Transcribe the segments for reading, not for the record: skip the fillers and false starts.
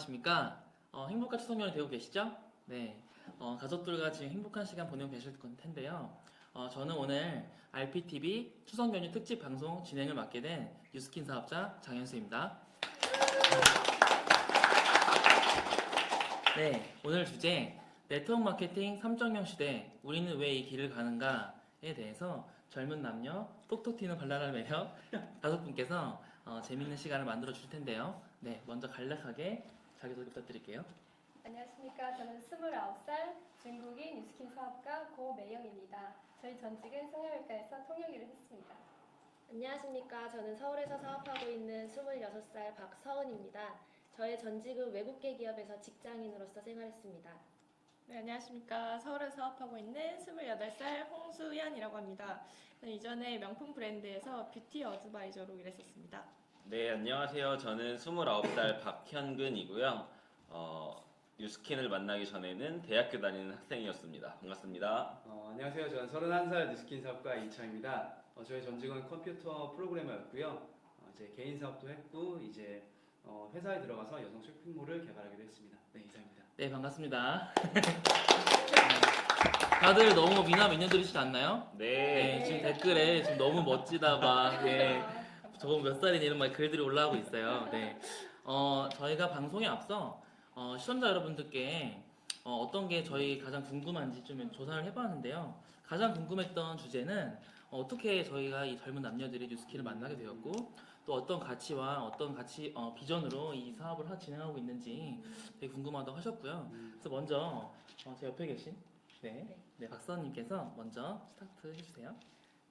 안녕하십니까. 행복한 추석 연휴 되고 계시죠? 네. 가족들과 지금 행복한 시간 보내고 계실 텐데요. 저는 오늘 RPTV 추석 연휴 특집 방송 진행을 맡게 된 뉴스킨 사업자 장현수입니다. 네. 오늘 주제 네트워크 마케팅 3.0 시대 우리는 왜 이 길을 가는가에 대해서 젊은 남녀 톡톡 튀는 발랄한 매력 5분께서 재밌는 시간을 만들어 주실 텐데요. 네. 먼저 간략하게 자기소개 부탁드릴게요. 안녕하십니까. 저는 29살 중국인 뉴스킨 사업가 고매영입니다. 저희 전직은 성형외과에서 통역일을 했습니다. 안녕하십니까. 저는 서울에서 사업하고 있는 26살 박서은입니다. 저의 전직은 외국계 기업에서 직장인으로서 생활했습니다. 네, 안녕하십니까. 서울에서 사업하고 있는 28살 홍수연이라고 합니다. 저는 이전에 명품 브랜드에서 뷰티 어드바이저로 일했었습니다. 네, 안녕하세요. 저는 29살 박현근이고요. 뉴스킨을 만나기 전에는 대학교 다니는 학생이었습니다. 반갑습니다. 안녕하세요. 저는 31살 뉴스킨 사업가 이창입니다. 저의 전직은 컴퓨터 프로그래머였고요. 이제 개인 사업도 했고 이제 회사에 들어가서 여성 쇼핑몰을 개발하기도 했습니다. 네, 이상입니다. 네, 반갑습니다. 다들 너무 미남 미녀들이시지 않나요? 네. 지금 댓글에 지금 너무 멋지다 막 저거 몇 살이니 이런 막 글들이 올라오고 있어요. 네. 저희가 방송에 앞서 시청자 여러분들께 어떤 게 저희 가장 궁금한지 좀 조사를 해봤는데요. 가장 궁금했던 주제는 어떻게 저희가 이 젊은 남녀들이 뉴스킨을 만나게 되었고 또 어떤 가치와 어떤 비전으로 이 사업을 진행하고 있는지 되게 궁금하다고 하셨고요. 그래서 먼저 제 옆에 계신 박사님께서 먼저 스타트 해주세요.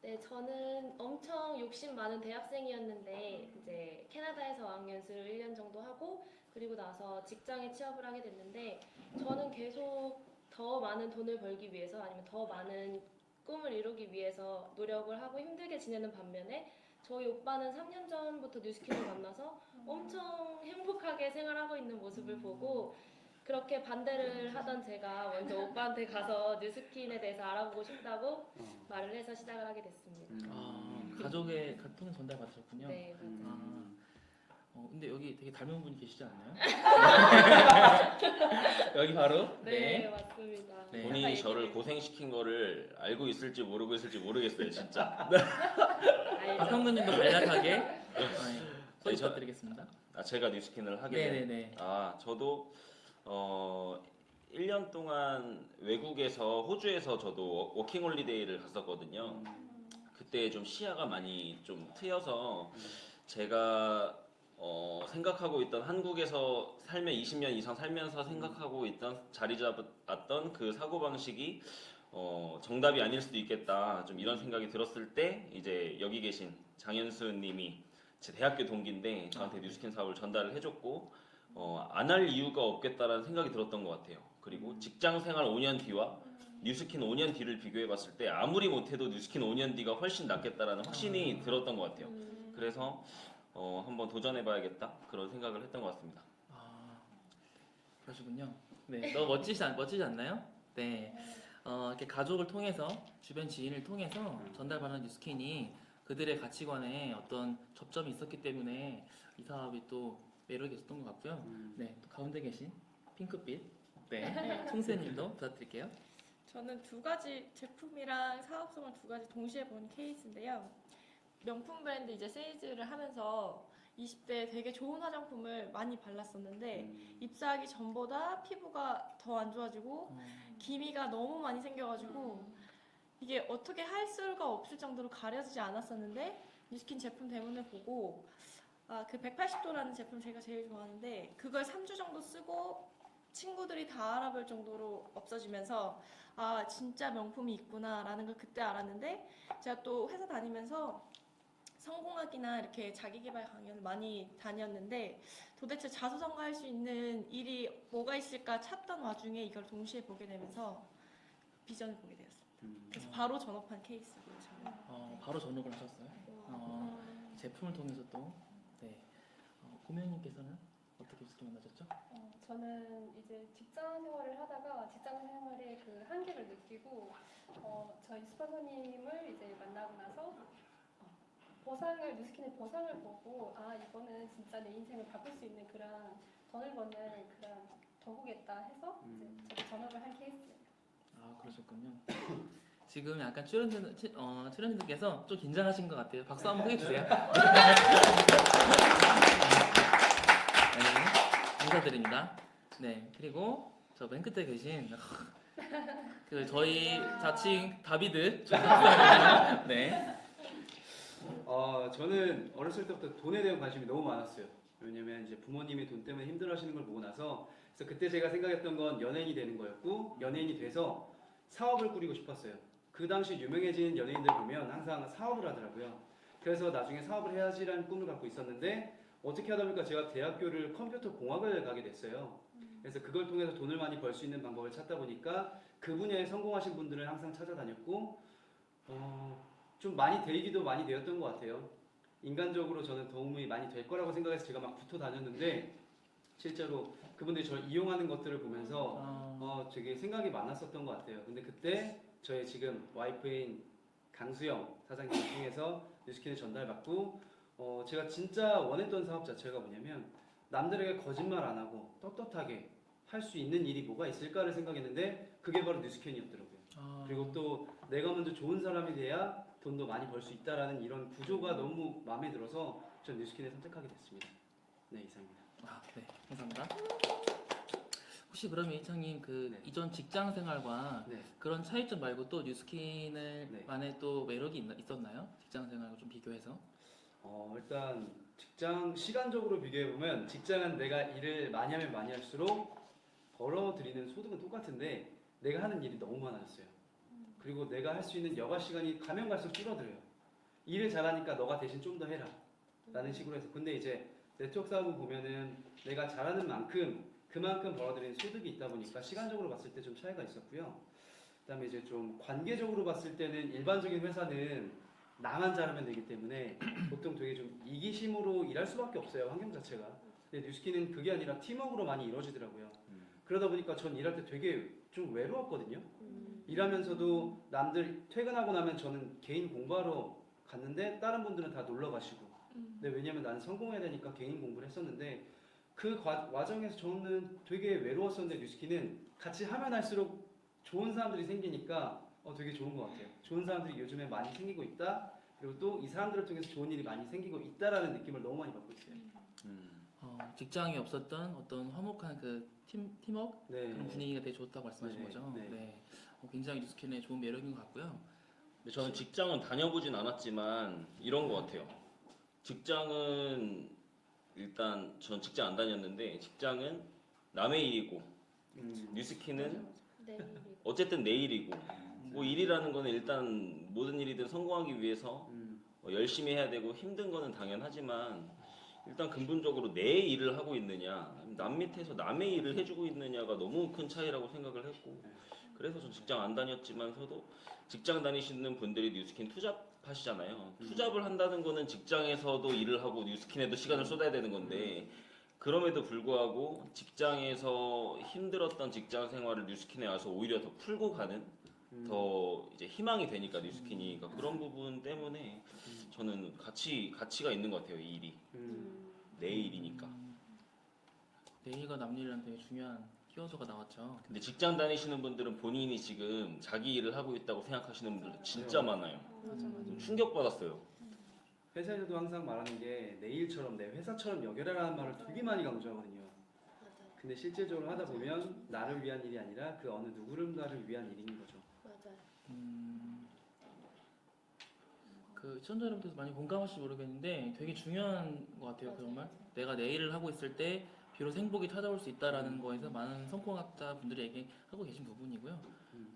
네, 저는 엄청 욕심 많은 대학생이었는데 이제 캐나다에서 어학연수를 1년 정도 하고 그리고 나서 직장에 취업을 하게 됐는데 저는 계속 더 많은 돈을 벌기 위해서 아니면 더 많은 꿈을 이루기 위해서 노력을 하고 힘들게 지내는 반면에 저희 오빠는 3년 전부터 뉴스킨을 만나서 엄청 행복하게 생활하고 있는 모습을 보고 그렇게 반대를 하던 제가 먼저 오빠한테 가서 뉴스킨에 대해서 알아보고 싶다고 말을 해서 시작을 하게 됐습니다. 가족의 통해 전달 받으셨군요. 네, 맞아요. 근데 여기 되게 닮은 분이 계시지 않나요? 여기 바로? 네, 맞습니다. 네. 본인이 저를 고생시킨 거를 알고 있을지 모르고 있을지 모르겠어요, 진짜. 알죠. 박형근님도 간략하게 소개 아니, 저- 부탁드리겠습니다. 제가 뉴스킨을 하게 된. 네네네. 저도 1년 동안 외국에서 호주에서 저도 워킹홀리데이를 갔었거든요. 그때 좀 시야가 많이 좀 트여서 제가 생각하고 있던 한국에서 20년 이상 살면서 생각하고 있던 자리 잡았던 그 사고방식이 정답이 아닐 수도 있겠다 좀 이런 생각이 들었을 때 이제 여기 계신 장현수 님이 제 대학교 동기인데 저한테 뉴스킨 사업을 전달을 해줬고 안 할 이유가 없겠다라는 생각이 들었던 것 같아요. 그리고 직장 생활 5년 뒤와 뉴스킨 5년 뒤를 비교해 봤을 때 아무리 못해도 뉴스킨 5년 뒤가 훨씬 낫겠다라는 확신이 들었던 것 같아요. 그래서 한번 도전해봐야겠다 그런 생각을 했던 것 같습니다. 그러시군요. 네, 너무 멋지지 않나요? 네, 이렇게 가족을 통해서 주변 지인을 통해서 전달받는 뉴스킨이 그들의 가치관에 어떤 접점이 있었기 때문에 이 사업이 또 매력이 있었던 것 같고요. 네, 또 가운데 계신 핑크빛 송세님도 부탁드릴게요. 저는 두 가지 제품이랑 사업성을 두 가지 동시에 본 케이스인데요. 명품 브랜드 이제 세일즈를 하면서 20대에 되게 좋은 화장품을 많이 발랐었는데 입사하기 전보다 피부가 더 안 좋아지고 기미가 너무 많이 생겨가지고 이게 어떻게 할 수가 없을 정도로 가려지지 않았었는데 뉴스킨 제품 때문에 보고 그 180도라는 제품 제가 제일 좋아하는데 그걸 3주 정도 쓰고 친구들이 다 알아볼 정도로 없어지면서 진짜 명품이 있구나라는 걸 그때 알았는데 제가 또 회사 다니면서 성공학이나 이렇게 자기계발 강연을 많이 다녔는데 도대체 자수성가할 수 있는 일이 뭐가 있을까 찾던 와중에 이걸 동시에 보게 되면서 비전을 보게 되었습니다. 그래서 바로 전업한 케이스고요. 저는. 바로 전업을 하셨어요. 제품을 통해서 또 고명님께서는 어떻게 뉴스킨 만나셨죠? 저는 이제 직장 생활을 하다가 직장 생활의 그 한계를 느끼고 저희 스폰서님을 이제 만나고 나서 뉴스킨의 보상을 보고 이거는 진짜 내 인생을 바꿀 수 있는 그런 돈을 버는 그런 도구겠다 해서 이제 저도 전업을 한 케이스예요. 아, 그러셨군요. 지금 약간 출연진들께서 좀 긴장하신 것 같아요. 박수 한번 크게 주세요. 네, 감사드립니다. 네, 그리고 저 맨 끝에 계신 그 저희 자칭 다비드. 네. 저는 어렸을 때부터 돈에 대한 관심이 너무 많았어요. 왜냐면 이제 부모님이 돈 때문에 힘들어하시는 걸 보고 나서 그래서 그때 제가 생각했던 건 연예인이 되는 거였고 연예인이 돼서 사업을 꾸리고 싶었어요. 그 당시 유명해진 연예인들 보면 항상 사업을 하더라고요. 그래서 나중에 사업을 해야지라는 꿈을 갖고 있었는데 어떻게 하다 보니까 제가 대학교를 컴퓨터 공학을 가게 됐어요. 그래서 그걸 통해서 돈을 많이 벌 수 있는 방법을 찾다 보니까 그 분야에 성공하신 분들을 항상 찾아다녔고 좀 많이 되기도 많이 되었던 것 같아요. 인간적으로 저는 도움이 많이 될 거라고 생각해서 제가 막 붙어 다녔는데 실제로 그분들이 저를 이용하는 것들을 보면서 되게 생각이 많았었던 것 같아요. 근데 그때 저의 지금 와이프인 강수영 사장님 통해서 뉴스킨을 전달받고 제가 진짜 원했던 사업 자체가 뭐냐면 남들에게 거짓말 안 하고 떳떳하게 할 수 있는 일이 뭐가 있을까를 생각했는데 그게 바로 뉴스캔이었더라고요. 그리고 또 내가 먼저 좋은 사람이 돼야 돈도 많이 벌 수 있다라는 이런 구조가 너무 마음에 들어서 전 뉴스킨을 선택하게 됐습니다. 네, 이상입니다. 네, 감사합니다. 혹시 그러면 이창님 그 이전 직장 생활과 그런 차이점 말고 또 뉴스킨을 만의 또 매력이 있었나요? 직장 생활과 좀 비교해서? 일단 직장 시간적으로 비교해 보면 직장은 내가 일을 많이 하면 많이 할수록 벌어들이는 소득은 똑같은데 내가 하는 일이 너무 많아졌어요. 그리고 내가 할 수 있는 여가 시간이 가면 갈수록 줄어들어요. 일을 잘하니까 너가 대신 좀 더 해라 라는 식으로 해서 근데 이제 네트워크 사업을 보면은 내가 잘하는 만큼 그만큼 벌어들이는 소득이 있다 보니까 시간적으로 봤을 때 좀 차이가 있었고요. 그다음에 이제 좀 관계적으로 봤을 때는 일반적인 회사는 나만 잘하면 되기 때문에 보통 되게 좀 이기심으로 일할 수밖에 없어요. 환경 자체가. 근데 뉴스킨은 그게 아니라 팀워크로 많이 이루어지더라고요. 그러다 보니까 전 일할 때 되게 좀 외로웠거든요. 일하면서도 남들 퇴근하고 나면 저는 개인 공부하러 갔는데 다른 분들은 다 놀러 가시고 근데 왜냐면 나는 성공해야 되니까 개인 공부를 했었는데 그 과정에서 저는 되게 외로웠었는데 뉴스킨은 같이 하면 할수록 좋은 사람들이 생기니까 되게 좋은 것 같아요. 좋은 사람들이 요즘에 많이 생기고 있다. 그리고 또 이 사람들을 통해서 좋은 일이 많이 생기고 있다라는 느낌을 너무 많이 받고 있어요. 직장에 없었던 어떤 화목한 그 팀워크 그런 분위기가 되게 좋다고 말씀하신 거죠. 네. 굉장히 뉴스킨의 좋은 매력인 것 같고요. 근데 저는 직장은 다녀보진 않았지만 이런 것 같아요. 직장은 일단 전 직장 안 다녔는데 직장은 남의 일이고 뉴스킨은 어쨌든 내 일이고 뭐 일이라는 거는 일단 모든 일이든 성공하기 위해서 열심히 해야 되고 힘든 거는 당연하지만 일단 근본적으로 내 일을 하고 있느냐 남 밑에서 남의 일을 해주고 있느냐가 너무 큰 차이라고 생각을 했고 그래서 전 직장 안 다녔지만서도 직장 다니시는 분들이 뉴스킨 투잡하시잖아요. 투잡을 한다는 거는 직장에서도 일을 하고 뉴스킨에도 시간을 쏟아야 되는 건데 그럼에도 불구하고 직장에서 힘들었던 직장 생활을 뉴스킨에 와서 오히려 더 풀고 가는 더 이제 희망이 되니까 뉴스킨이 그러니까 그런 부분 때문에 저는 가치가 있는 것 같아요. 이 일이 내 일이니까. 내 일과 남 일이란 되게 중요한 키워드가 나왔죠. 근데 직장 다니시는 분들은 본인이 지금 자기 일을 하고 있다고 생각하시는 분들 진짜 많아요. 좀 충격받았어요. 회사에서도 항상 말하는 게 내 일처럼 내 회사처럼 여겨라라는 말을 되게 많이 강조하거든요. 근데 실제적으로 하다 보면 나를 위한 일이 아니라 그 어느 누구를 위한 일인 거죠. 맞아요. 그 시청자 여러분들도 많이 공감하실지 모르겠는데 되게 중요한 것 같아요. 정말 내가 내 일을 하고 있을 때 비로소 행복이 찾아올 수 있다라는 거에서 많은 성공학자 분들이 얘기하고 계신 부분이고요.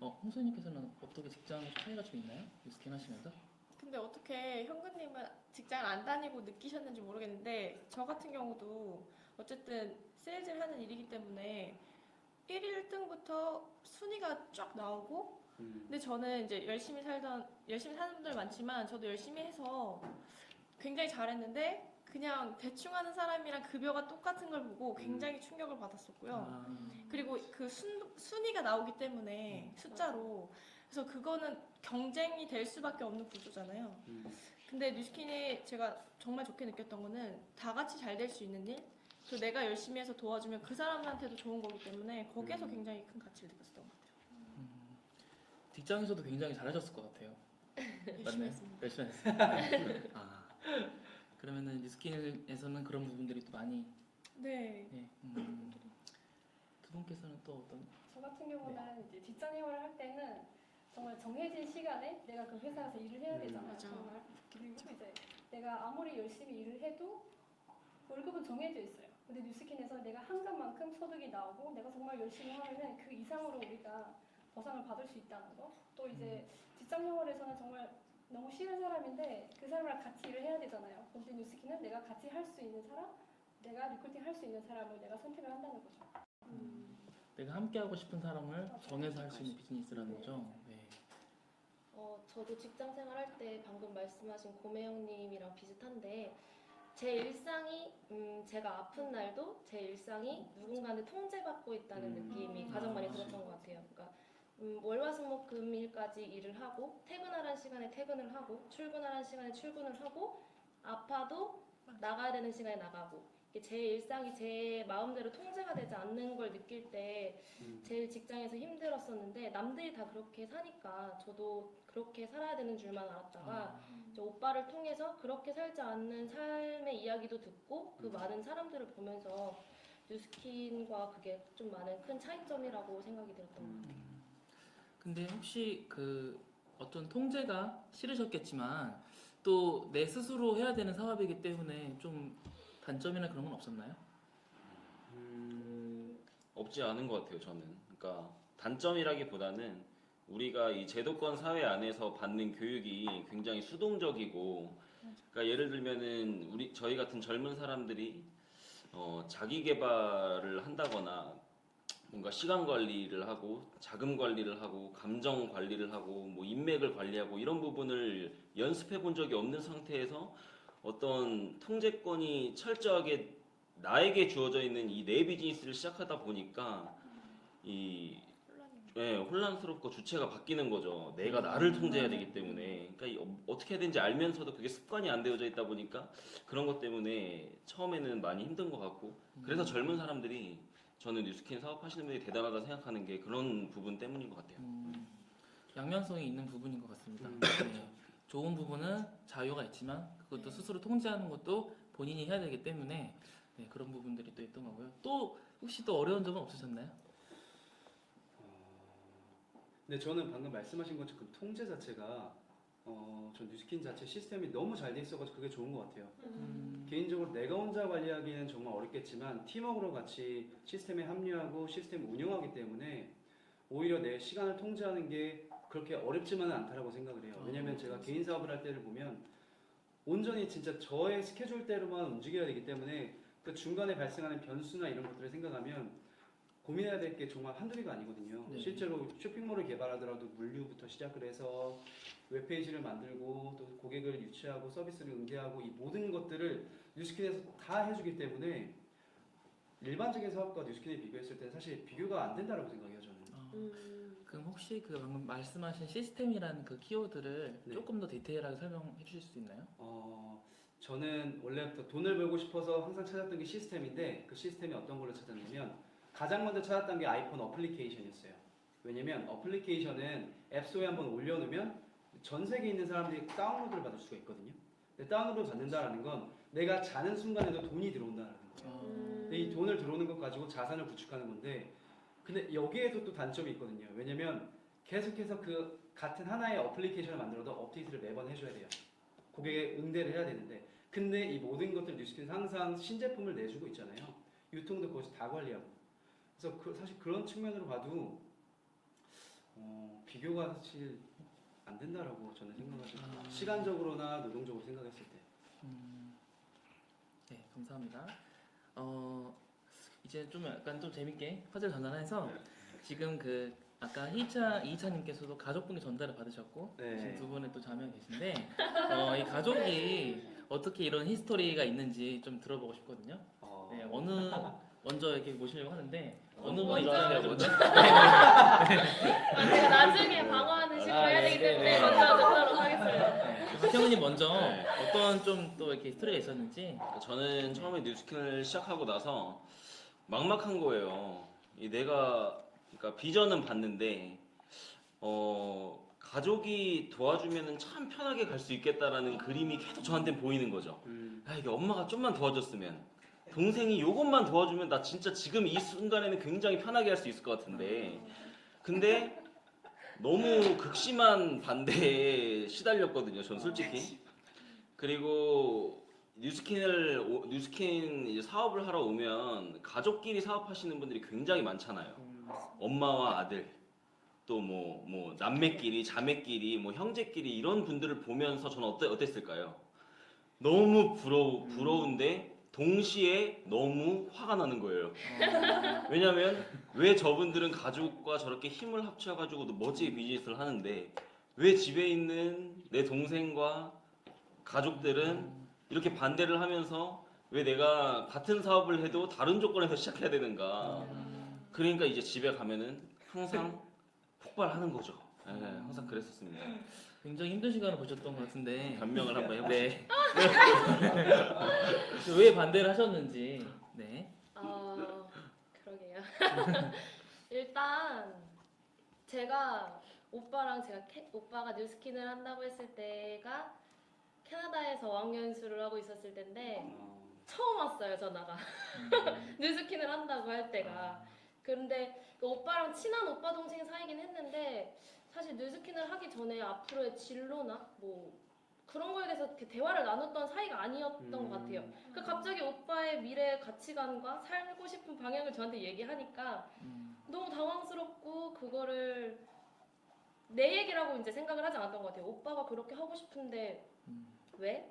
홍수님께서는 어떻게 직장 차이가 좀 있나요? 뉴스킨 하시면서? 근데 어떻게 현근님은 직장을 안 다니고 느끼셨는지 모르겠는데 저 같은 경우도 어쨌든 세일즈를 하는 일이기 때문에 1위 1등부터 순위가 쫙 나오고 근데 저는 이제 열심히 사는 분들 많지만 저도 열심히 해서 굉장히 잘했는데 그냥 대충 하는 사람이랑 급여가 똑같은 걸 보고 굉장히 충격을 받았었고요. 그리고 그 순위가 나오기 때문에 숫자로 그래서 그거는 경쟁이 될 수밖에 없는 구조잖아요. 근데 뉴스킨이 제가 정말 좋게 느꼈던 거는 다 같이 잘 될 수 있는 일 그리고 내가 열심히 해서 도와주면 그 사람한테도 좋은 거기 때문에 거기에서 굉장히 큰 가치를 느꼈던 것 같아요. 직장에서도 굉장히 잘하셨을 것 같아요. 열심히 맞나요? 했습니다. 열심히 했어요. 아, 그러면은 뉴스킨에서는 그런 부분들이 또 많이 네. 네. 두 분께서는 또 어떤 저 같은 경우는 이제 직장 생활을 할 때는 정말 정해진 시간에 내가 그 회사에서 일을 해야 되잖아요. 맞아. 정말. 그리고 이제 내가 아무리 열심히 일을 해도 월급은 정해져 있어요. 근데 뉴스킨에서 내가 한 것만큼 소득이 나오고 내가 정말 열심히 하면은 그 이상으로 우리가 보상을 받을 수 있다는 거. 또 이제 직장 생활에서는 정말 너무 싫은 사람인데 그 사람이랑 같이 일을 해야 되잖아요. 근데 뉴스킨은 내가 같이 할 수 있는 사람, 내가 리크루팅 할 수 있는 사람을 내가 선택을 한다는 거죠. 내가 함께 하고 싶은 사람을 정해서 할 수 있는 비즈니스라는 거죠. 네. 저도 직장 생활할 때 방금 말씀하신 고매 형님이랑 비슷한데 제 일상이 제가 아픈 날도 제 일상이 누군가한테 통제받고 있다는 느낌이 가장 많이 들었던 것 같아요. 그러니까 월화수목금일까지 일을 하고 퇴근하라는 시간에 퇴근을 하고 출근하라는 시간에 출근을 하고 아파도 나가야 되는 시간에 나가고 이게 제 일상이 제 마음대로 통제가 되지 않는 걸 느낄 때 제일 직장에서 힘들었었는데 남들이 다 그렇게 사니까 저도 그렇게 살아야 되는 줄만 알았다가 이제 오빠를 통해서 그렇게 살지 않는 삶의 이야기도 듣고 그 많은 사람들을 보면서 뉴스킨과 그게 좀 많은 큰 차이점이라고 생각이 들었던 것 같아요. 근데 혹시 그 어떤 통제가 싫으셨겠지만 또 내 스스로 해야 되는 사업이기 때문에 좀 단점이나 그런 건 없었나요? 없지 않은 것 같아요, 저는. 그러니까 단점이라기보다는 우리가 이 제도권 사회 안에서 받는 교육이 굉장히 수동적이고, 그러니까 예를 들면은 저희 같은 젊은 사람들이 자기 개발을 한다거나 뭔가 시간 관리를 하고 자금 관리를 하고 감정 관리를 하고 뭐 인맥을 관리하고 이런 부분을 연습해 본 적이 없는 상태에서 어떤 통제권이 철저하게 나에게 주어져 있는 이 내 비즈니스를 시작하다 보니까 혼란스럽고 주체가 바뀌는 거죠. 내가 나를 통제해야 되기 때문에. 그러니까 어떻게 해야 되는지 알면서도 그게 습관이 안 되어져 있다 보니까 그런 것 때문에 처음에는 많이 힘든 것 같고, 그래서 젊은 사람들이, 저는 뉴스킨 사업하시는 분들이 대단하다 생각하는 게 그런 부분 때문인 것 같아요. 양면성이 있는 부분인 것 같습니다. 네. 좋은 부분은 자유가 있지만 그것도 스스로 통제하는 것도 본인이 해야 되기 때문에 네, 그런 부분들이 또 있던 거고요. 또 혹시 또 어려운 점은 없으셨나요? 근데 저는 방금 말씀하신 것처럼 그 통제 자체가 전 뉴스킨 자체 시스템이 너무 잘 돼 있어가지고 그게 좋은 것 같아요. 개인적으로 내가 혼자 관리하기는 정말 어렵겠지만 팀워크로 같이 시스템에 합류하고 시스템을 운영하기 때문에 오히려 내 시간을 통제하는 게 그렇게 어렵지만은 않다라고 생각을 해요. 왜냐면 제가 개인 사업을 할 때를 보면 온전히 진짜 저의 스케줄대로만 움직여야 되기 때문에 그 중간에 발생하는 변수나 이런 것들을 생각하면 고민해야 될 게 정말 한두 개가 아니거든요. 네. 실제로 쇼핑몰을 개발하더라도 물류부터 시작을 해서 웹페이지를 만들고 또 고객을 유치하고 서비스를 응대하고 이 모든 것들을 뉴스킨에서 다 해주기 때문에 일반적인 사업과 뉴스킨에 비교했을 때 사실 비교가 안 된다고 생각해요, 저는. 그럼 혹시 그 방금 말씀하신 시스템이라는 그 키워드를 네. 조금 더 디테일하게 설명해 주실 수 있나요? 저는 원래부터 돈을 벌고 싶어서 항상 찾았던 게 시스템인데 그 시스템이 어떤 걸로 찾았냐면 가장 먼저 찾았던 게 아이폰 어플리케이션이었어요. 왜냐면 어플리케이션은 앱스토어에 한번 올려놓으면 전 세계에 있는 사람들이 다운로드를 받을 수가 있거든요. 근데 다운로드 받는다라는 건 내가 자는 순간에도 돈이 들어온다는 거예요. 근데 이 돈을 들어오는 것 가지고 자산을 구축하는 건데, 근데 여기에도 또 단점이 있거든요. 왜냐면 계속해서 그 같은 하나의 어플리케이션을 만들어도 업데이트를 매번 해줘야 돼요. 고객의 응대를 해야 되는데, 근데 이 모든 것들 뉴스킨은 항상 신제품을 내주고 있잖아요. 유통도 거기서 다 관리하고. 그래서 사실 그런 측면으로 봐도 비교가 사실 안 된다라고 저는 생각하죠. 시간적으로나 노동적으로 생각했을 때. 네, 감사합니다. 이제 좀 약간 좀 재밌게 화제를 전환해서 지금 그 아까 이희차님께서도 가족분이 전달을 받으셨고 네. 지금 두 분의 또 자매가 계신데 이 가족이 어떻게 이런 히스토리가 있는지 좀 들어보고 싶거든요. 네, 먼저 이렇게 모시려고 하는데 어느 분이 먼저. 먼저? 제가 나중에 방어하는 식으로 해야 되기 때문에 먼저 듣도록 하겠습니다. 박형은님 먼저 네. 어떤 좀 또 이렇게 스토리가 있었는지. 저는 처음에 뉴스킨을 시작하고 나서 막막한 거예요. 내가 그러니까 비전은 봤는데 가족이 도와주면은 참 편하게 갈 수 있겠다라는 그림이 계속 저한테 보이는 거죠. 이게 엄마가 좀만 도와줬으면, 동생이 요것만 도와주면 나 진짜 지금 이 순간에는 굉장히 편하게 할 수 있을 것 같은데, 근데 너무 극심한 반대에 시달렸거든요. 전 솔직히. 그리고 뉴스킨 이제 사업을 하러 오면 가족끼리 사업하시는 분들이 굉장히 많잖아요. 엄마와 아들, 또 뭐 남매끼리, 자매끼리, 뭐 형제끼리 이런 분들을 보면서 저는 어땠을까요? 너무 부러운데 동시에 너무 화가 나는 거예요. 왜냐면 왜 저분들은 가족과 저렇게 힘을 합쳐가지고 멋지게 비즈니스를 하는데 왜 집에 있는 내 동생과 가족들은 이렇게 반대를 하면서 왜 내가 같은 사업을 해도 다른 조건에서 시작해야 되는가. 그러니까 이제 집에 가면은 항상 폭발하는 거죠. 네, 항상 그랬었습니다. 굉장히 힘든 시간을 보셨던 것 같은데. 변명을 한번 해보시죠. 네. 왜 반대를 하셨는지. 네. 그러게요. 일단 제가 오빠가 뉴스킨을 한다고 했을 때가 캐나다에서 어학연수를 하고 있었을 때인데 처음 왔어요, 전화가. 뉴스킨을 한다고 할 때가. 그런데 그 오빠랑 친한 오빠 동생 사이긴 했는데 사실 뉴스킨을 하기 전에 앞으로의 진로나 뭐 그런 거에 대해서 이렇게 대화를 나눴던 사이가 아니었던 것 같아요. 그 갑자기 오빠의 미래 가치관과 살고 싶은 방향을 저한테 얘기하니까 너무 당황스럽고 그거를 내 얘기라고 이제 생각을 하지 않았던 것 같아요. 오빠가 그렇게 하고 싶은데 왜?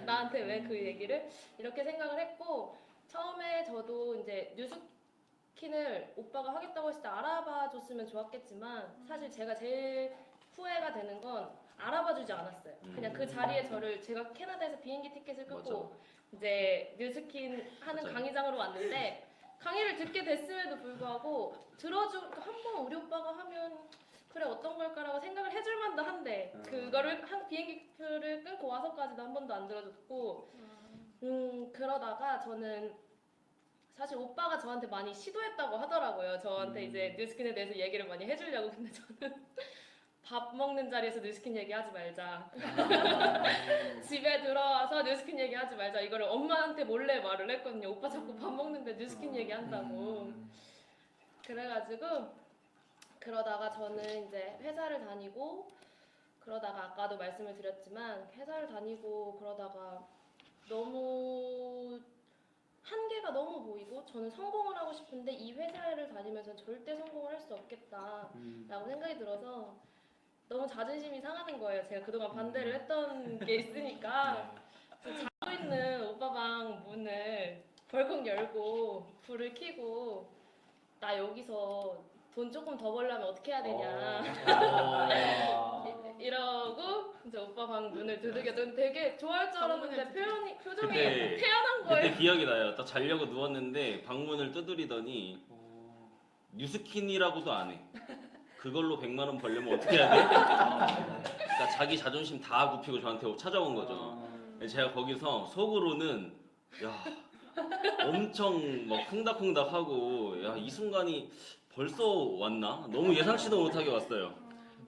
나한테 왜 그 얘기를? 이렇게 생각을 했고 처음에 저도 이제 뉴스킨을 오빠가 하겠다고 했을 때 알아봐 줬으면 좋았겠지만 사실 제가 제일 후회가 되는 건 알아봐 주지 않았어요. 그냥 그 자리에 제가 캐나다에서 비행기 티켓을 끊고 이제 뉴스킨 하는 맞아요. 강의장으로 왔는데 강의를 듣게 됐음에도 불구하고 한번 우리 오빠가 하면 그래 어떤 걸까라고 생각을 해줄 만도 한데 그거를 비행기표를 끊고 와서까지도 한 번도 안 들어줬고 그러다가 저는 사실 오빠가 저한테 많이 시도했다고 하더라고요. 저한테 이제 뉴스킨에 대해서 얘기를 많이 해주려고. 근데 저는 밥 먹는 자리에서 뉴스킨 얘기하지 말자. 집에 들어와서 뉴스킨 얘기하지 말자. 이거를 엄마한테 몰래 말을 했거든요. 오빠 자꾸 밥 먹는데 뉴스킨 얘기한다고. 그래가지고 그러다가 저는 이제 회사를 다니고 그러다가 아까도 말씀을 드렸지만 회사를 다니고 그러다가 너무 한계가 너무 보이고 저는 성공을 하고 싶은데 이 회사를 다니면서 절대 성공을 할 수 없겠다라고 생각이 들어서 너무 자존심이 상하는 거예요. 제가 그동안 반대를 했던 게 있으니까 자고 있는 오빠 방 문을 벌컥 열고 불을 켜고 나 여기서 돈 조금 더 벌려면 어떻게 해야 되냐 이러고 이제 오빠 방 문을 두들겨도 되게 좋아할 줄 알았는데 표정이 그때- 태연한 거예요. 그때 기억이 나요. 딱 자려고 누웠는데 방문을 두드리더니 뉴스킨이라고도 안 해. 그걸로 100만 원 벌려면 어떻게 해야 돼? 그러니까 자기 자존심 다 굽히고 저한테 찾아온 거죠. 제가 거기서 속으로는 야 엄청 막 콩닥콩닥하고 야 이 순간이 벌써 왔나? 너무 예상치도 못하게 왔어요.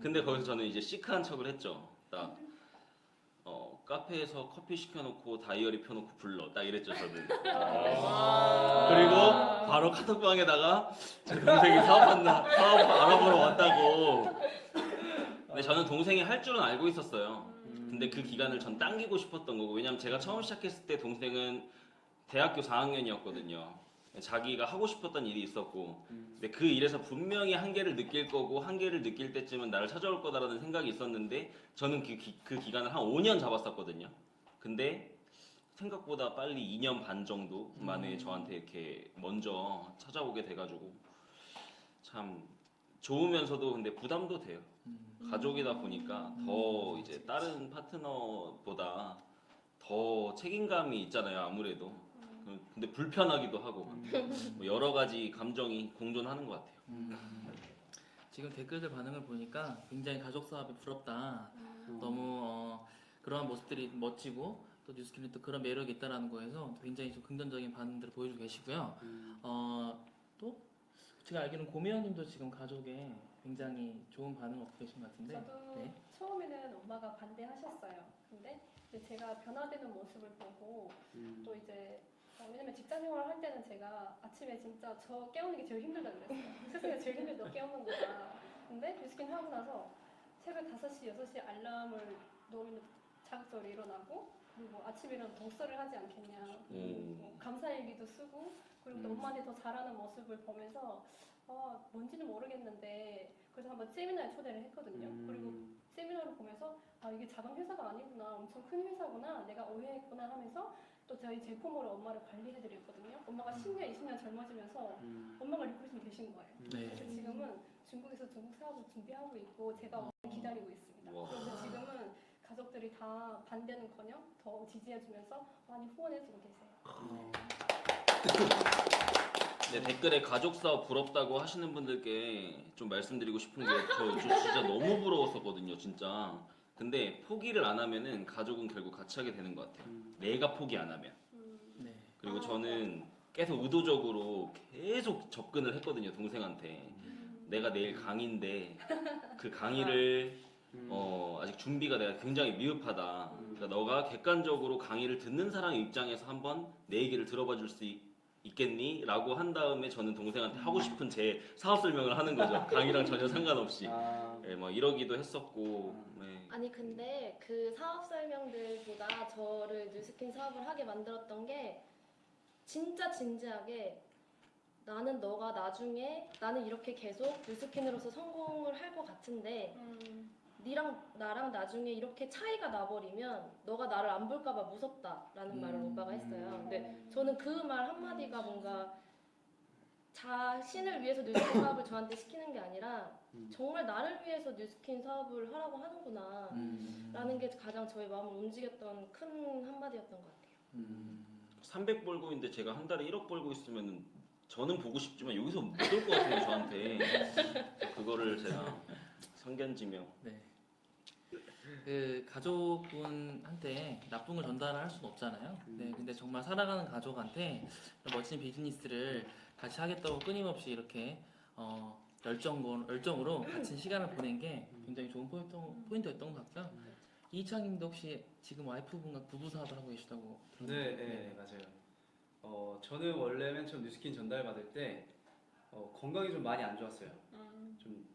근데 거기서 저는 이제 시크한 척을 했죠. 딱 카페에서 커피 시켜놓고 다이어리 펴놓고 불러 딱 이랬죠 저는. 그리고 바로 카톡방에다가 제 동생이 사업 알아보러 왔다고. 근데 저는 동생이 할 줄은 알고 있었어요. 근데 그 기간을 전 당기고 싶었던 거고, 왜냐면 제가 처음 시작했을 때 동생은 대학교 4학년이었거든요. 자기가 하고 싶었던 일이 있었고, 근데 그 일에서 분명히 한계를 느낄 거고, 한계를 느낄 때쯤은 나를 찾아올 거다라는 생각이 있었는데, 저는 그 기간을 한 5년 잡았었거든요. 근데 생각보다 빨리 2년 반 정도 만에 저한테 이렇게 먼저 찾아오게 돼가지고 참 좋으면서도 근데 부담도 돼요. 가족이다 보니까 더 이제 다른 파트너보다 더 책임감이 있잖아요, 아무래도. 근데 불편하기도 하고 뭐 여러 가지 감정이 공존하는 것 같아요. 지금 댓글들 반응을 보니까 굉장히 가족 사업이 부럽다. 너무 그러한 모습들이 멋지고 또 뉴스킨이 또 그런 매력이 있다라는 거에서 굉장히 좀 긍정적인 반응들을 보여주고 계시고요. 또 제가 알기로는 고미영님도 지금 가족에 굉장히 좋은 반응 얻고 계신 것 같은데. 저도 네. 처음에는 엄마가 반대하셨어요. 근데 이제 제가 변화되는 모습을 보고 또 이제 왜냐면 직장 생활을 할 때는 제가 아침에 진짜 저 깨우는 게 제일 힘들다 그랬어요. 세상에 제일 힘들다 너 깨우는 거다. 근데 뉴스킨 하고 나서 새벽 5시, 6시 알람을 놓으면 자극적으로 일어나고 그리고 아침에 일어나 독서를 하지 않겠냐. 뭐 감사일기도 쓰고 그리고 또 엄마한테 더 잘하는 모습을 보면서 뭔지는 모르겠는데 그래서 한번 세미나에 초대를 했거든요. 그리고 세미나를 보면서 이게 작은 회사가 아니구나, 엄청 큰 회사구나, 내가 오해했구나 하면서 또 저희 제품으로 엄마를 관리해드렸거든요. 엄마가 10년, 20년 젊어지면서 엄마가 리크루트이 되신 거예요. 네. 그래서 지금은 중국에서 중국 사업을 준비하고 있고 제가 기다리고 있습니다. 그래서 지금은 가족들이 다 반대는커녕 더 지지해주면서 많이 후원해주고 계세요. 네, 댓글에 가족 사업 부럽다고 하시는 분들께 좀 말씀드리고 싶은 게 저 진짜 너무 부러웠었거든요, 진짜. 근데 포기를 안 하면은 가족은 결국 같이 하게 되는 것 같아요. 내가 포기 안 하면. 네. 그리고 저는 계속 의도적으로 계속 접근을 했거든요, 동생한테. 내가 내일 강의인데 그 강의를 아직 준비가 내가 굉장히 미흡하다. 그러니까 너가 객관적으로 강의를 듣는 사람의 입장에서 한번 내 얘기를 들어봐 줄 수 있겠니? 라고 한 다음에 저는 동생한테 하고 싶은 제 사업 설명을 하는 거죠. 강의랑 전혀 상관없이. 네, 막 이러기도 했었고. 네. 아니 근데 그 사업 설명들보다 저를 뉴스킨 사업을 하게 만들었던 게 진짜 진지하게 나는 너가 나중에 나는 이렇게 계속 뉴스킨으로서 성공을 할 것 같은데 니랑 나랑 나중에 이렇게 차이가 나버리면 너가 나를 안 볼까봐 무섭다라는 말을 오빠가 했어요. 근데 저는 그 말 한마디가 뭔가 자신을 위해서 뉴스킨 사업을 저한테 시키는 게 아니라 정말 나를 위해서 뉴스킨 사업을 하라고 하는구나 라는 게 가장 저의 마음을 움직였던 큰 한마디였던 것 같아요. 300 벌고 있는데 제가 한 달에 1억 벌고 있으면 저는 보고 싶지만 여기서 못 올 것 같아요, 저한테. 그거를 제가 성견지명. 네. 그 가족분한테 나쁜 걸 전달할 수는 없잖아요. 네, 근데 정말 살아가는 가족한테 멋진 비즈니스를 같이 하겠다고 끊임없이 이렇게 열정으로 같이 시간을 보낸 게 굉장히 좋은 포인트였던 것 같고요. 이창님도 혹시 지금 와이프분과 부부 사업을 하고 계시다고 들었는데. 네, 맞아요. 저는 원래 맨 처음 뉴스킨 전달 받을 때 건강이 좀 많이 안 좋았어요. 좀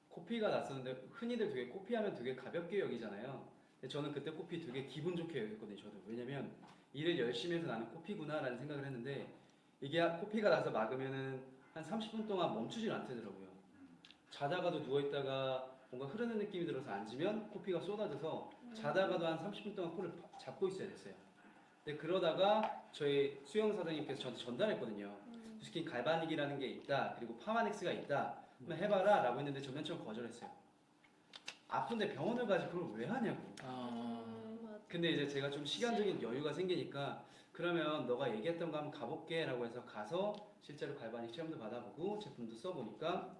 코피가 났었는데 흔히들 되게 코피하면 되게 가볍게 여기잖아요. 근데 저는 그때 코피 되게 기분 좋게 여겼거든요. 저도. 왜냐면 일을 열심히 해서 나는 코피구나라는 생각을 했는데 이게 코피가 나서 막으면은 한 30분 동안 멈추질 않더라고요. 자다가도 누워있다가 뭔가 흐르는 느낌이 들어서 앉으면 코피가 쏟아져서 자다가도 한 30분 동안 코를 잡고 있어야 됐어요. 근데 그러다가 저희 수영 사장님께서 저한테 전달했거든요. 뉴스킨 갈바닉이라는 게 있다. 그리고 파마넥스가 있다. 한번 해봐라 라고 했는데 저 맨 처음 거절했어요. 아픈데 병원을 가지 그걸 왜 하냐고. 근데 이제 제가 좀 시간적인 여유가 생기니까 그러면 너가 얘기했던 거 한번 가볼게 라고 해서 가서 실제로 갈바닉 체험도 받아보고 제품도 써보니까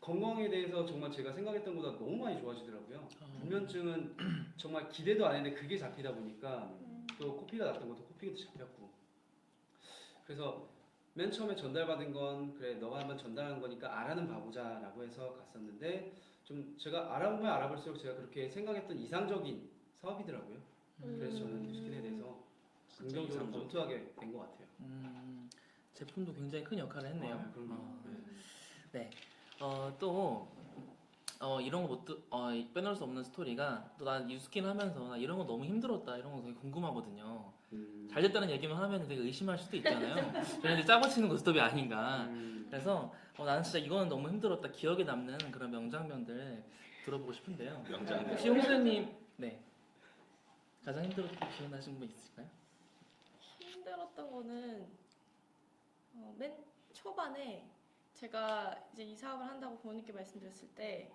건강에 대해서 정말 제가 생각했던 것보다 너무 많이 좋아지더라고요. 불면증은 정말 기대도 안 했는데 그게 잡히다 보니까 또 코피가 났던 것도 코피도 잡혔고. 그래서 맨 처음에 전달받은 건 그래 너가 한번 전달한 거니까 알아는 봐보자라고 해서 갔었는데 좀 제가 알아보면 알아볼수록 제가 그렇게 생각했던 이상적인 사업이더라고요. 그래서 저는 뉴스킨에 대해서 긍정적으로 검토하게 된 것 같아요. 제품도 굉장히 큰 역할을 했네요. 네. 또 이런 거 빼놓을 수 없는 스토리가 또 나 뉴스킨 하면서 나 이런 거 너무 힘들었다 이런 거 되게 궁금하거든요. 잘 됐다는 얘기만 하면 되게 의심할 수도 있잖아요. 저는 이제 짜고 치는 고스톱이 아닌가. 그래서 나는 진짜 이거는 너무 힘들었다. 기억에 남는 그런 명장면들 들어보고 싶은데요. 명장면. 혹시 홍수님 네 가장 힘들었던 기억나시는 분 있을까요? 힘들었던 거는 맨 초반에 제가 이제 이 사업을 한다고 부모님께 말씀드렸을 때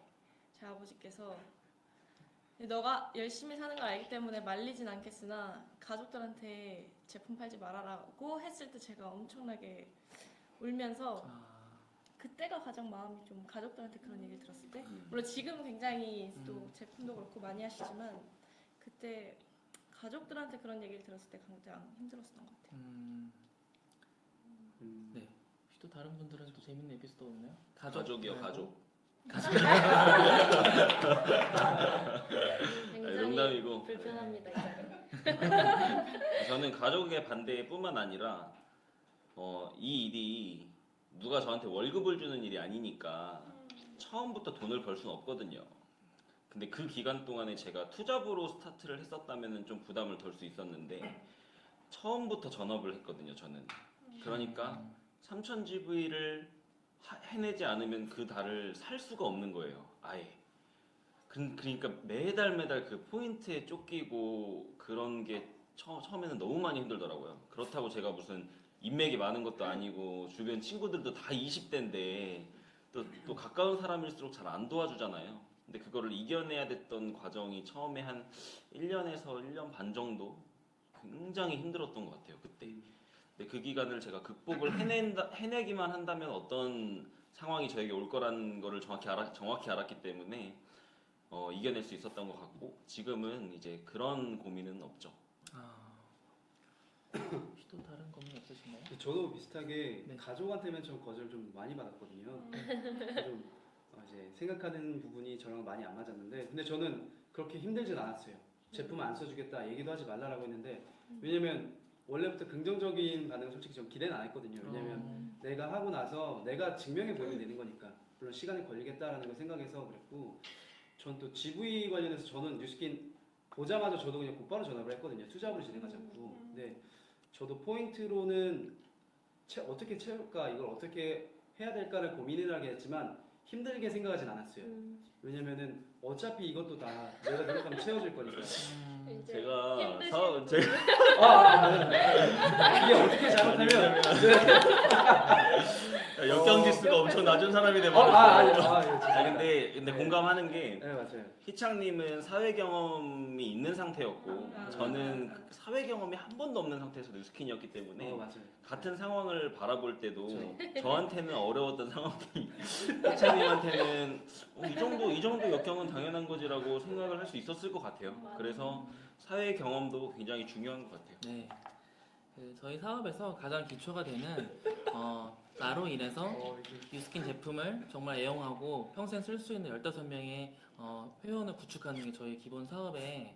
제 아버지께서 너가 열심히 사는 걸 알기 때문에 말리진 않겠으나 가족들한테 제품 팔지 말아라고 했을 때 제가 엄청나게 울면서 그때가 가장 마음이 좀 가족들한테 그런 얘기를 들었을 때 물론 지금은 굉장히 또 제품도 그렇고 많이 하시지만 그때 가족들한테 그런 얘기를 들었을 때 가장 힘들었었던 것 같아요. 네. 혹시 또 다른 분들은 또 재밌는 에피소드 없나요? 가족이요, 말고? 가족. 굉장히 농담이고. 불편합니다 이 자리. 저는 가족의 반대뿐만 아니라 이 일이 누가 저한테 월급을 주는 일이 아니니까 처음부터 돈을 벌 수는 없거든요. 근데 그 기간 동안에 제가 투잡으로 스타트를 했었다면 좀 부담을 덜 수 있었는데 처음부터 전업을 했거든요, 저는. 그러니까 3000 GV를 해내지 않으면 그 달을 살 수가 없는 거예요, 아예. 그러니까 매달 그 포인트에 쫓기고 그런 게 처음에는 너무 많이 힘들더라고요. 그렇다고 제가 무슨 인맥이 많은 것도 아니고 주변 친구들도 다 20대인데 또 가까운 사람일수록 잘 안 도와주잖아요. 근데 그거를 이겨내야 됐던 과정이 처음에 한 1년에서 1년 반 정도 굉장히 힘들었던 것 같아요, 그때. 근데 그 기간을 제가 극복을 해내기만 한다면 어떤 상황이 저에게 올 거라는 거를 정확히 알았기 때문에 이겨낼 수 있었던 것 같고 지금은 이제 그런 고민은 없죠. 혹시 또 다른 고민 없으신가요? 저도 비슷하게 네. 가족한테는 좀 거절 좀 많이 받았거든요. 좀 이제 생각하는 부분이 저랑 많이 안 맞았는데, 근데 저는 그렇게 힘들진 않았어요. 제품 안 써주겠다 얘기도 하지 말라라고 했는데, 왜냐면 원래부터 긍정적인 반응을 솔직히 좀 기대는 안 했거든요. 왜냐면 내가 하고 나서 내가 증명해 보이면 되는 거니까. 물론 시간이 걸리겠다라는 걸 생각해서 그랬고, 전 또 GV 관련해서 저는 뉴스킨 보자마자 저도 그냥 곧바로 전화를 했거든요. 투잡으로 진행하지 않고. 근데 저도 포인트로는 어떻게 채울까, 이걸 어떻게 해야 될까를 고민을 하게 했지만 힘들게 생각하진 않았어요. 왜냐면은 어차피 이것도 다 내가 노력하면 채워질 거니까. 이제 제가 힘드신 이게 어떻게 잘못하면 역경지수가 엄청 낮은 사람이 예, 돼버렸어요. 근데 네. 공감하는 게 네, 맞아요. 희창님은 사회 경험이 있는 상태였고 저는 사회 경험이 한 번도 없는 상태에서 뉴스킨이었기 때문에 맞아요. 같은 상황을 바라볼 때도 그렇죠. 저한테는 어려웠던 상황이 희창님한테는 이 정도 역경은 당연한 거지라고 생각을 할 수 있었을 것 같아요. 그래서 사회 경험도 굉장히 중요한 것 같아요. 네. 저희 사업에서 가장 기초가 되는 나로 인해서 뉴스킨 제품을 정말 애용하고 평생 쓸 수 있는 15명의 회원을 구축하는 게 저희 기본 사업의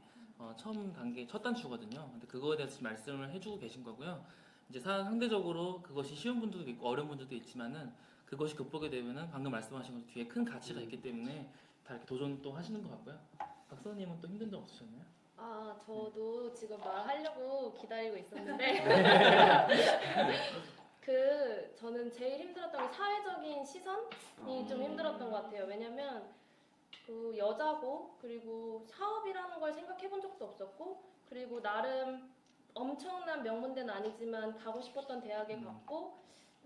처음 단계 첫 단추거든요. 근데 그거에 대해서 지금 말씀을 해주고 계신 거고요. 이제 상대적으로 그것이 쉬운 분들도 있고 어려운 분들도 있지만은 그것이 극복이 되면은 방금 말씀하신 것 뒤에 큰 가치가 있기 때문에 다 이렇게 도전 또 하시는 것 같고요. 박사님은 또 힘든 점 없으셨나요? 아, 저도 지금 말하려고 기다리고 있었는데 저는 제일 힘들었던 게 사회적인 시선이 좀 힘들었던 것 같아요. 왜냐면 그 여자고 그리고 사업이라는 걸 생각해 본 적도 없었고 그리고 나름 엄청난 명문대는 아니지만 가고 싶었던 대학에 갔고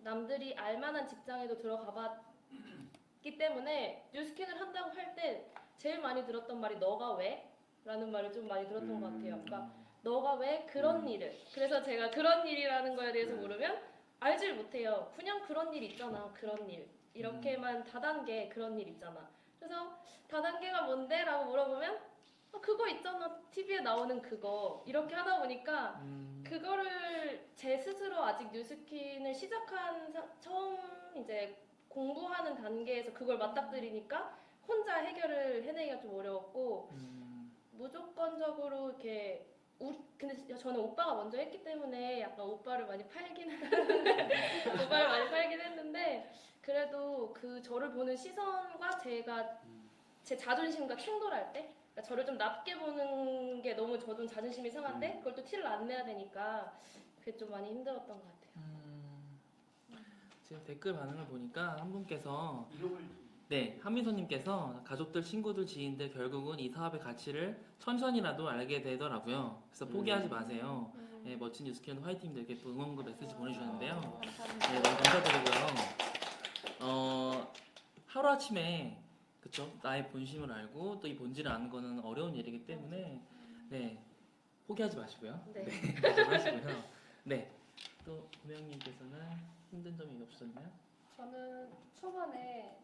남들이 알만한 직장에도 들어가 봤기 때문에 뉴스킨을 한다고 할 때 제일 많이 들었던 말이 너가 왜? 라는 말을 좀 많이 들었던 것 같아요. 그러니까 너가 왜 그런 일을 그래서 제가 그런 일이라는 거에 대해서 물으면 알질 못해요. 그냥 그런 일 있잖아. 그런 일 이렇게만 다단계 그런 일 있잖아. 그래서 다단계가 뭔데? 라고 물어보면 그거 있잖아. TV에 나오는 그거 이렇게 하다 보니까 그거를 제 스스로 아직 뉴스킨을 시작한 처음 이제 공부하는 단계에서 그걸 맞닥뜨리니까 혼자 해결을 해내기가 좀 어려웠고 무조건적으로 이렇게 근데 저는 오빠가 먼저 했기 때문에 약간 오빠를 많이 팔긴 했는데 그래도 그 저를 보는 시선과 제가 제 자존심과 충돌할 때 그러니까 저를 좀 낮게 보는 게 너무 저 좀 자존심이 상한데 그걸 또 티를 안 내야 되니까 그게 좀 많이 힘들었던 것 같아요. 지금 댓글 반응을 보니까 한 분께서 네, 한민서님께서 가족들, 친구들, 지인들 결국은 이 사업의 가치를 천천히라도 알게 되더라고요. 그래서 포기하지 마세요. 네, 멋진 뉴스킨 화이팅들 이렇게 또 응원글 메시지 보내주셨는데요. 네, 너무 감사드리고요. 하루아침에 그쵸? 나의 본심을 알고 또 이 본질을 아는 거는 어려운 일이기 때문에 네, 포기하지 마시고요. 네. 하시고요. 네, 또 고명님께서는 힘든 점이 없으셨나요? 저는 초반에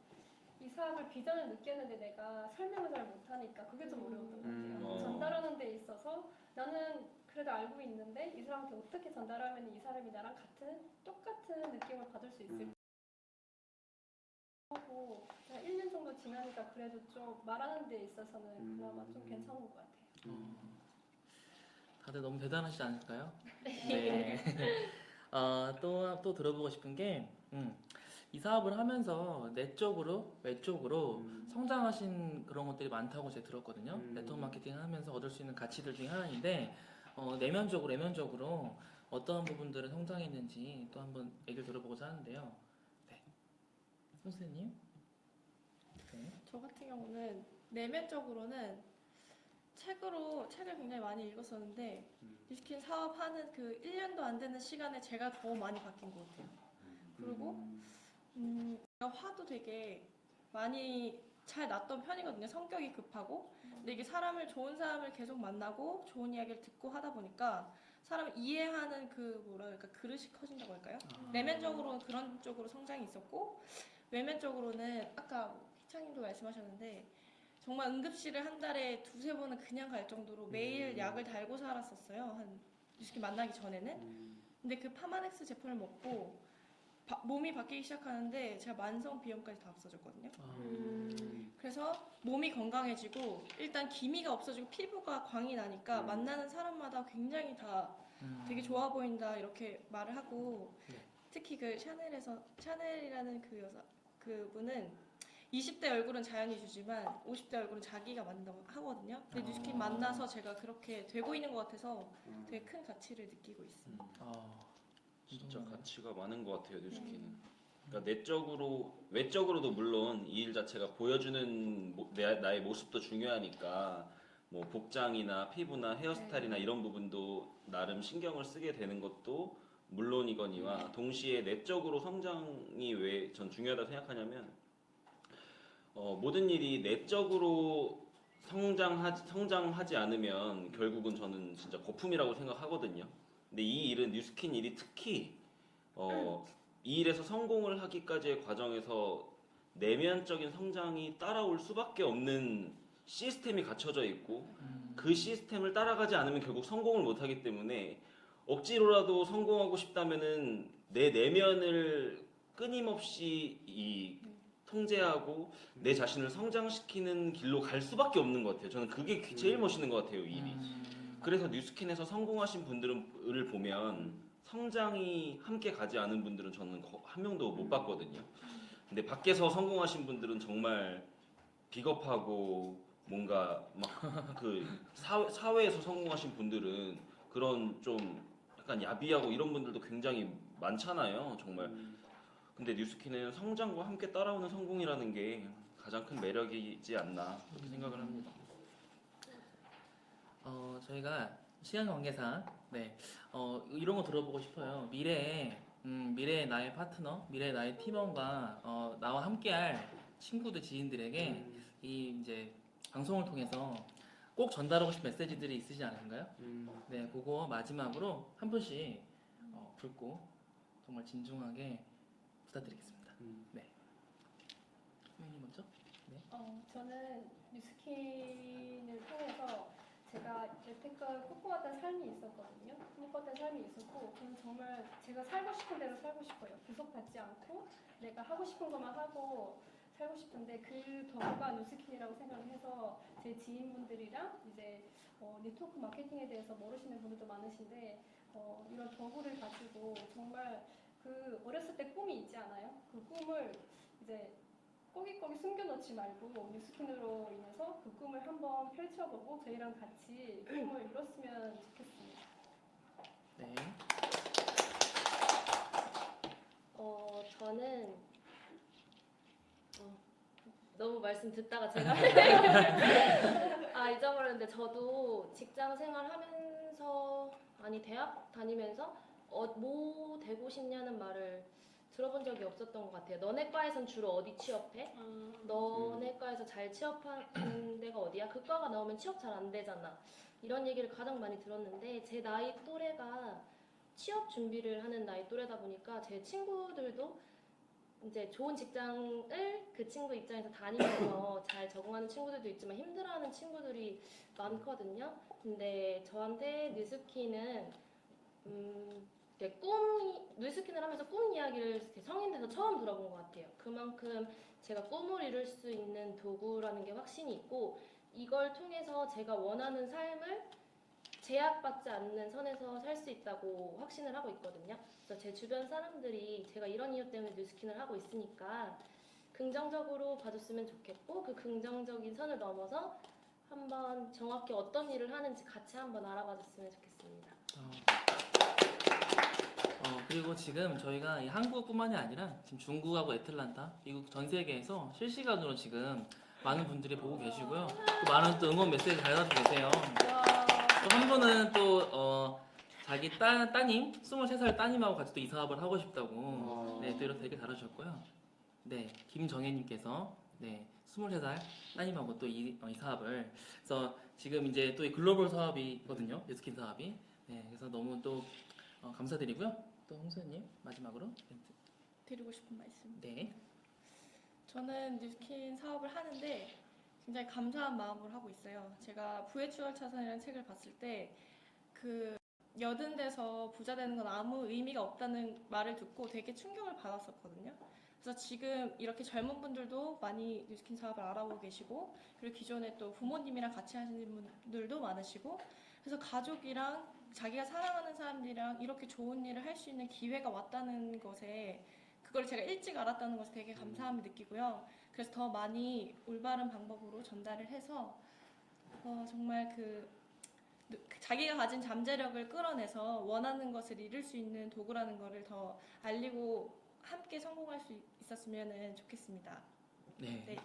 이 사업을 비전을 느꼈는데 내가 설명을 잘 못하니까 그게 좀 어려웠던 것 같아요. 전달하는 데 있어서 와서 나는 그래도 알고 있는데 이 사람한테 어떻게 전달하면 이 사람이 나랑 똑같은 느낌을 받을 수 있을까 하고 1년 정도 지나니까 그래도 좀 말하는 데 있어서는 그나마 좀 괜찮은 것 같아요. 다들 너무 대단하시지 않을까요? 네. 또 들어보고 싶은 게, 이 사업을 하면서 내적으로, 외적으로 성장하신 그런 것들이 많다고 제가 들었거든요. 네트워크 마케팅 하면서 얻을 수 있는 가치들 중에 하나인데, 내면적으로, 외면적으로 어떤 부분들을 성장했는지 또 한번 얘기를 들어보고자 하는데요. 네. 선생님? 네. 저 같은 경우는 내면적으로는 책을 굉장히 많이 읽었었는데 뉴스킨 사업하는 그 1년도 안 되는 시간에 제가 더 많이 바뀐 것 같아요. 그리고 제가 화도 되게 많이 잘 났던 편이거든요. 성격이 급하고. 근데 이게 좋은 사람을 계속 만나고 좋은 이야기를 듣고 하다 보니까 사람을 이해하는 그릇이 커진다고 할까요? 내면적으로는 그런 쪽으로 성장이 있었고, 외면적으로는 아까 희창님도 말씀하셨는데 정말 응급실을 한 달에 두세 번은 그냥 갈 정도로 매일 약을 달고 살았었어요. 한 뉴스킨 만나기 전에는. 근데 그 파마넥스 제품을 먹고 몸이 바뀌기 시작하는데 제가 만성 비염까지 다 없어졌거든요. 그래서 몸이 건강해지고 일단 기미가 없어지고 피부가 광이 나니까 만나는 사람마다 굉장히 다 되게 좋아 보인다 이렇게 말을 하고, 특히 그 샤넬이라는 그분은 20대 얼굴은 자연이 주지만 50대 얼굴은 자기가 만든다고 하거든요. 근데 뉴스킨 만나서 제가 그렇게 되고 있는 것 같아서 되게 큰 가치를 느끼고 있습니다. 진짜 가치가 많은 것 같아요, 뉴스킨은. 그러니까 외적으로도 물론 이 일 자체가 보여주는 나의 모습도 중요하니까 뭐 복장이나 피부나 헤어스타일이나 이런 부분도 나름 신경을 쓰게 되는 것도 물론이거니와 동시에 내적으로 성장이 왜 전 중요하다고 생각하냐면 모든 일이 내적으로 성장하지 않으면 결국은 저는 진짜 거품이라고 생각하거든요. 근데 이 일은 뉴스킨 일이 특히 이 일에서 성공을 하기까지의 과정에서 내면적인 성장이 따라올 수밖에 없는 시스템이 갖춰져 있고 그 시스템을 따라가지 않으면 결국 성공을 못하기 때문에 억지로라도 성공하고 싶다면은 내 내면을 끊임없이 통제하고 내 자신을 성장시키는 길로 갈 수밖에 없는 것 같아요. 저는 그게 제일 멋있는 것 같아요, 이 일이. 그래서 뉴스킨에서 성공하신 분들을 보면 성장이 함께 가지 않은 분들은 저는 한 명도 못 봤거든요. 근데 밖에서 성공하신 분들은 정말 비겁하고 뭔가 막 그 사회에서 성공하신 분들은 그런 좀 약간 야비하고 이런 분들도 굉장히 많잖아요, 정말. 근데 뉴스킨은 성장과 함께 따라오는 성공이라는 게 가장 큰 매력이지 않나 그렇게 생각을 합니다. 저희가 시간 관계상 이런 거 들어보고 싶어요. 미래의 나의 파트너, 미래의 나의 팀원과 나와 함께할 친구들, 지인들에게 이 이제 방송을 통해서 꼭 전달하고 싶은 메시지들이 있으시지 않은가요? 네, 그거 마지막으로 한 분씩 붉고 정말 진중하게 부탁드리겠습니다. 네. 선생님 먼저. 네. 저는 뉴스킨을 통해서 제가 여태껏 꿈꿔왔던 삶이 있었거든요. 꿈꿔왔던 삶이 있었고 저는 정말 제가 살고 싶은 대로 살고 싶어요. 구속받지 않고 내가 하고 싶은 것만 하고 살고 싶은데 그 덕후가 뉴스킨이라고 생각을 해서 제 지인분들이랑 이제 네트워크 마케팅에 대해서 모르시는 분들도 많으신데 이런 덕후를 가지고 정말 그 어렸을 때 꿈이 있지 않아요? 그 꿈을 이제 꼬깃꼬깃 숨겨놓지 말고 뉴스킨으로 인해서 그 꿈을 한번 펼쳐보고 저희랑 같이 꿈을 이뤘으면 좋겠습니다. 네. 저는 너무 말씀 듣다가 제가 잊어버렸는데 저도 직장 생활하면서 대학 다니면서 뭐 되고 싶냐는 말을 들어본 적이 없었던 것 같아요. 너네 과에선 주로 어디 취업해? 너네 과에서 잘 취업하는 데가 어디야? 그 과가 나오면 취업 잘 안 되잖아. 이런 얘기를 가장 많이 들었는데 제 나이 또래가 취업 준비를 하는 나이 또래다 보니까 제 친구들도 이제 좋은 직장을 그 친구 입장에서 다니면서 잘 적응하는 친구들도 있지만 힘들어하는 친구들이 많거든요. 근데 저한테 뉴스킨은 뉴스킨을 하면서 꿈 이야기를 성인 돼서 처음 들어본 것 같아요. 그만큼 제가 꿈을 이룰 수 있는 도구라는 게 확신이 있고 이걸 통해서 제가 원하는 삶을 제약받지 않는 선에서 살 수 있다고 확신을 하고 있거든요. 그래서 제 주변 사람들이 제가 이런 이유 때문에 뉴스킨을 하고 있으니까 긍정적으로 봐줬으면 좋겠고 그 긍정적인 선을 넘어서 한번 정확히 어떤 일을 하는지 같이 한번 알아봐줬으면 좋겠습니다. 그리고 지금 저희가 이 한국뿐만이 아니라 지금 중국하고 애틀란타, 미국 전 세계에서 실시간으로 지금 많은 분들이 보고 계시고요. 또 많은 또 응원 메시지 달아주고 계세요. 또 한 분은 또 자기 따님, 23살 따님하고 같이 또 이 사업을 하고 싶다고 네, 또 이렇게 되게 달아주셨고요. 네, 김정혜님께서 네, 23살 따님하고 또 이 사업을 그래서 지금 이제 또 이 글로벌 사업이거든요. 뉴스킨 사업이. 네, 그래서 너무 또 감사드리고요. 또 홍소연님 마지막으로 멘트. 드리고 싶은 말씀. 네. 저는 뉴스킨 사업을 하는데 굉장히 감사한 마음으로 하고 있어요. 제가 부의 추월차선이라는 책을 봤을 때 그 여든 데서 부자 되는 건 아무 의미가 없다는 말을 듣고 되게 충격을 받았었거든요. 그래서 지금 이렇게 젊은 분들도 많이 뉴스킨 사업을 알아보고 계시고 그리고 기존에 또 부모님이랑 같이 하시는 분들도 많으시고 그래서 가족이랑 자기가 사랑하는 사람들이랑 이렇게 좋은 일을 할 수 있는 기회가 왔다는 것에 그걸 제가 일찍 알았다는 것에 되게 감사함을 느끼고요. 그래서 더 많이 올바른 방법으로 전달을 해서 정말 자기가 가진 잠재력을 끌어내서 원하는 것을 이룰 수 있는 도구라는 것을 더 알리고 함께 성공할 수 있었으면 좋겠습니다. 네. 네.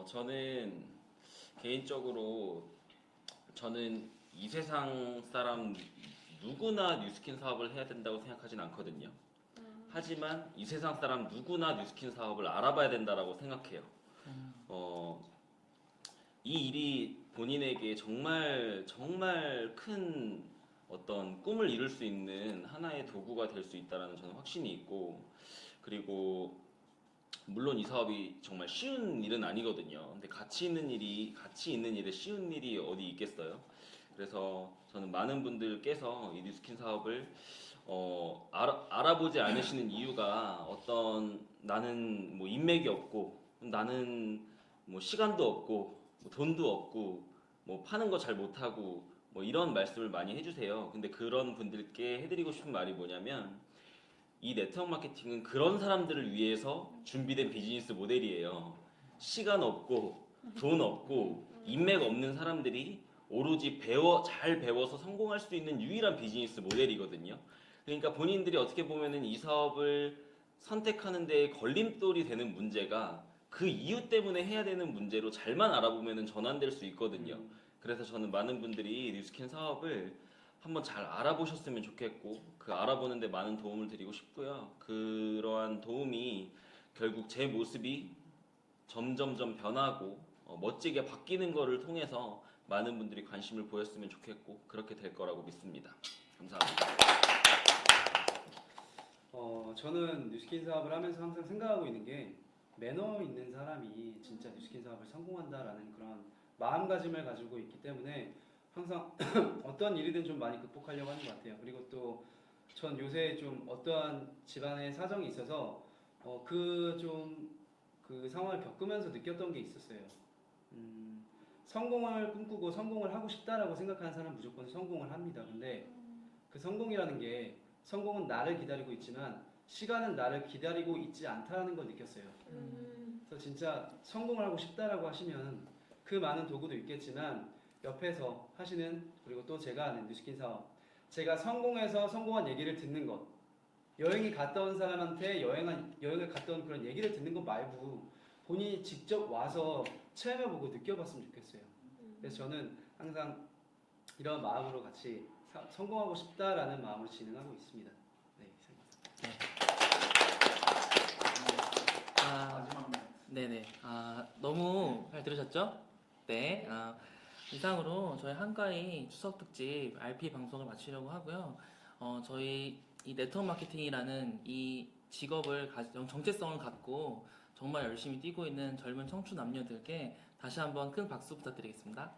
저는 개인적으로 저는 이 세상 사람 누구나 뉴스킨 사업을 해야 된다고 생각하진 않거든요. 하지만 이 세상 사람 누구나 뉴스킨 사업을 알아봐야 된다라고 생각해요. 이 일이 본인에게 정말 정말 큰 어떤 꿈을 이룰 수 있는 하나의 도구가 될 수 있다라는 저는 확신이 있고 그리고 물론 이 사업이 정말 쉬운 일은 아니거든요. 근데 가치 있는 일에 쉬운 일이 어디 있겠어요? 그래서 저는 많은 분들께서 이 뉴스킨 사업을 알아보지 않으시는 이유가 나는 뭐 인맥이 없고 나는 뭐 시간도 없고 뭐 돈도 없고 뭐 파는 거 잘 못하고 뭐 이런 말씀을 많이 해주세요. 근데 그런 분들께 해드리고 싶은 말이 뭐냐면 이 네트워크 마케팅은 그런 사람들을 위해서 준비된 비즈니스 모델이에요. 시간 없고 돈 없고 인맥 없는 사람들이 오로지 잘 배워서 성공할 수 있는 유일한 비즈니스 모델이거든요. 그러니까 본인들이 어떻게 보면은 이 사업을 선택하는 데 걸림돌이 되는 문제가 그 이유 때문에 해야 되는 문제로 잘만 알아보면은 전환될 수 있거든요. 그래서 저는 많은 분들이 뉴스킨 사업을 한번 잘 알아보셨으면 좋겠고 그 알아보는 데 많은 도움을 드리고 싶고요. 그러한 도움이 결국 제 모습이 점점점 변하고 멋지게 바뀌는 거를 통해서 많은 분들이 관심을 보였으면 좋겠고 그렇게 될 거라고 믿습니다. 감사합니다. 저는 뉴스킨 사업을 하면서 항상 생각하고 있는 게 매너 있는 사람이 진짜 뉴스킨 사업을 성공한다라는 그런 마음가짐을 가지고 있기 때문에 항상 어떤 일이든 좀 많이 극복하려고 하는 것 같아요. 그리고 또 전 요새 좀 어떠한 집안의 사정이 있어서 그 상황을 겪으면서 느꼈던 게 있었어요. 성공을 꿈꾸고 성공을 하고 싶다라고 생각하는 사람 무조건 성공을 합니다. 근데 그 성공이라는 게 성공은 나를 기다리고 있지만 시간은 나를 기다리고 있지 않다라는 걸 느꼈어요. 그래서 진짜 성공을 하고 싶다라고 하시면 그 많은 도구도 있겠지만 옆에서 하시는 그리고 또 제가 하는 뉴스킨 사업 제가 성공해서 성공한 얘기를 듣는 것 여행이 갔다 온 사람한테 여행을 갔다 온 그런 얘기를 듣는 것 말고 본인이 직접 와서 체험해보고 느껴봤으면 좋겠어요. 그래서 저는 항상 이런 마음으로 같이 성공하고 싶다라는 마음으로 진행하고 있습니다. 네, 네네. 너무 잘 들으셨죠? 네. 이상으로 저희 한가위 추석 특집 RP 방송을 마치려고 하고요. 저희 이 네트워크 마케팅이라는 이 직업을 정체성을 갖고 정말 열심히 뛰고 있는 젊은 청춘 남녀들께 다시 한번 큰 박수 부탁드리겠습니다.